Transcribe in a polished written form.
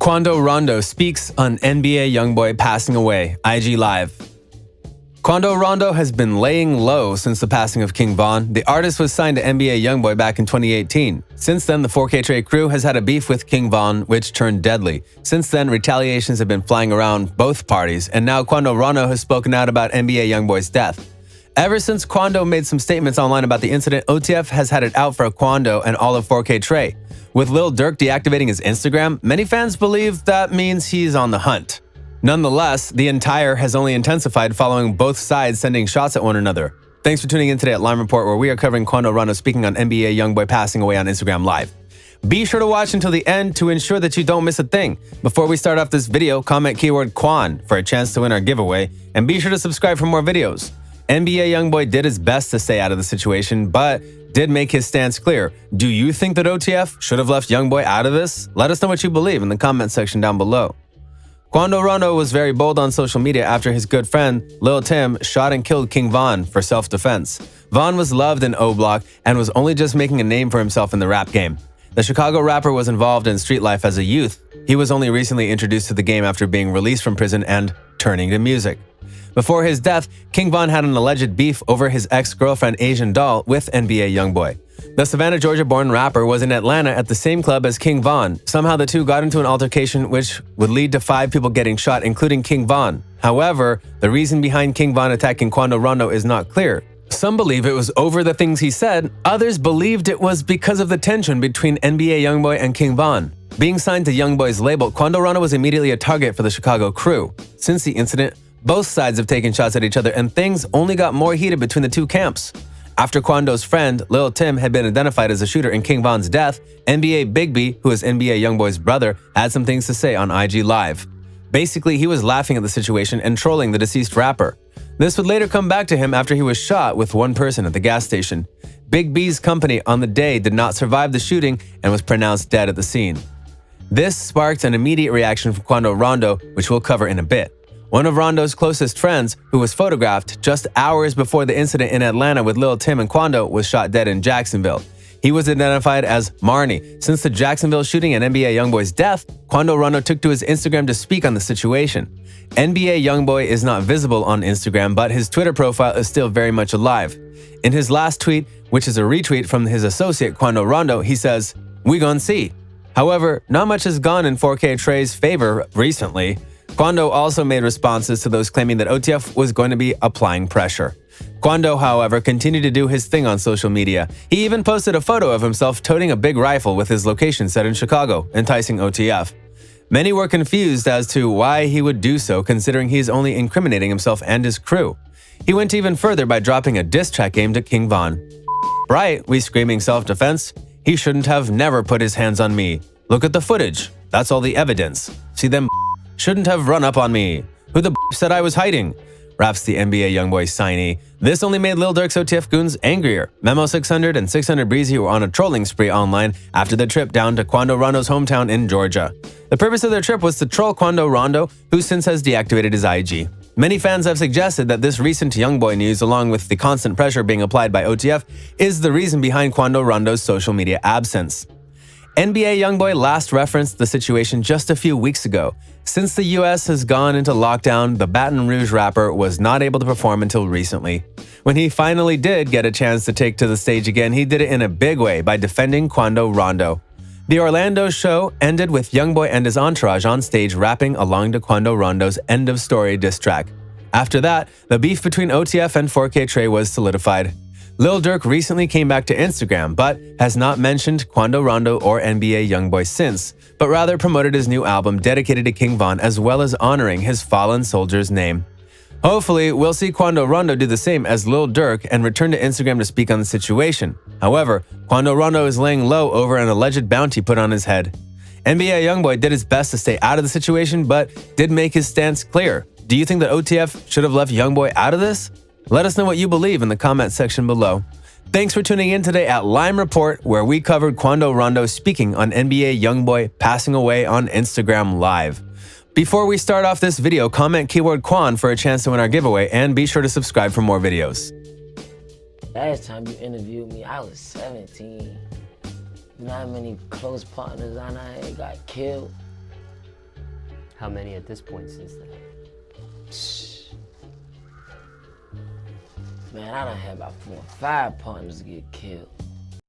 QUANDO RONDO speaks on NBA YoungBoy passing away, IG Live. QUANDO RONDO has been laying low since the passing of King Von. The artist was signed to NBA YoungBoy back in 2018. Since then, the 4K Trey crew has had a beef with King Von, which turned deadly. Since then, retaliations have been flying around both parties, and now QUANDO RONDO has spoken out about NBA YoungBoy's death. Ever since QUANDO made some statements online about the incident, OTF has had it out for QUANDO and all of 4K Trey. With Lil Durk deactivating his Instagram, many fans believe that means he's on the hunt. Nonetheless, the entire has only intensified following both sides sending shots at one another. Thanks for tuning in today at Lime Report, where we are covering QUANDO RONDO speaking on NBA YoungBoy passing away on Instagram Live. Be sure to watch until the end to ensure that you don't miss a thing. Before we start off this video, comment keyword Quan for a chance to win our giveaway, and be sure to subscribe for more videos. NBA YoungBoy did his best to stay out of the situation, but did make his stance clear. Do you think that OTF should have left YoungBoy out of this? Let us know what you believe in the comment section down below. QUANDO RONDO was very bold on social media after his good friend, Lil Tim, shot and killed King Von for self-defense. Von was loved in O-Block and was only just making a name for himself in the rap game. The Chicago rapper was involved in street life as a youth. He was only recently introduced to the game after being released from prison and turning to music. Before his death, King Von had an alleged beef over his ex-girlfriend Asian Doll with NBA YoungBoy. The Savannah, Georgia-born rapper was in Atlanta at the same club as King Von. Somehow the two got into an altercation which would lead to 5 people getting shot, including King Von. However, the reason behind King Von attacking QUANDO RONDO is not clear. Some believe it was over the things he said, others believed it was because of the tension between NBA YoungBoy and King Von. Being signed to YoungBoy's label, QUANDO RONDO was immediately a target for the Chicago crew. Since the incident, both sides have taken shots at each other, and things only got more heated between the two camps. After QUANDO's friend, Lil Tim, had been identified as a shooter in King Von's death, NBA Big B, who is NBA YoungBoy's brother, had some things to say on IG Live. Basically, he was laughing at the situation and trolling the deceased rapper. This would later come back to him after he was shot with one person at the gas station. Big B's company on the day did not survive the shooting and was pronounced dead at the scene. This sparked an immediate reaction from QUANDO RONDO, which we'll cover in a bit. One of Rondo's closest friends, who was photographed just hours before the incident in Atlanta with Lil Tim and QUANDO, was shot dead in Jacksonville. He was identified as Marnie. Since the Jacksonville shooting and NBA YoungBoy's death, QUANDO RONDO took to his Instagram to speak on the situation. NBA YoungBoy is not visible on Instagram, but his Twitter profile is still very much alive. In his last tweet, which is a retweet from his associate QUANDO RONDO, he says, "We gon' see." However, not much has gone in 4K Trey's favor recently. QUANDO also made responses to those claiming that OTF was going to be applying pressure. QUANDO, however, continued to do his thing on social media. He even posted a photo of himself toting a big rifle with his location set in Chicago, enticing OTF. Many were confused as to why he would do so, considering he's only incriminating himself and his crew. He went even further by dropping a diss track aimed at King Von. "Right, we screaming self-defense. He shouldn't have never put his hands on me. Look at the footage. That's all the evidence. See them shouldn't have run up on me. Who the said I was hiding?" raps the NBA YoungBoy signee. This only made Lil Durk's OTF goons angrier. Memo 600 and 600 Breezy were on a trolling spree online after the trip down to QUANDO RONDO's hometown in Georgia. The purpose of their trip was to troll QUANDO RONDO, who since has deactivated his IG. Many fans have suggested that this recent YoungBoy news, along with the constant pressure being applied by OTF, is the reason behind QUANDO RONDO's social media absence. NBA YoungBoy last referenced the situation just a few weeks ago. Since the US has gone into lockdown, the Baton Rouge rapper was not able to perform until recently. When he finally did get a chance to take to the stage again, he did it in a big way by defending QUANDO RONDO. The Orlando show ended with YoungBoy and his entourage on stage rapping along to QUANDO RONDO's End of Story diss track. After that, the beef between OTF and 4K Trey was solidified. Lil Durk recently came back to Instagram, but has not mentioned QUANDO RONDO or NBA YoungBoy since, but rather promoted his new album dedicated to King Von as well as honoring his fallen soldier's name. Hopefully, we'll see QUANDO RONDO do the same as Lil Durk and return to Instagram to speak on the situation. However, QUANDO RONDO is laying low over an alleged bounty put on his head. NBA YoungBoy did his best to stay out of the situation, but did make his stance clear. Do you think that OTF should have left YoungBoy out of this? Let us know what you believe in the comment section below. Thanks for tuning in today at Lime Report, where we covered QUANDO RONDO speaking on NBA YoungBoy passing away on Instagram Live. Before we start off this video, comment keyword Quan for a chance to win our giveaway, and be sure to subscribe for more videos. Last time you interviewed me, I was 17. Not many close partners I had got killed. How many at this point since then? Man, I done had about 4 or 5 partners get killed.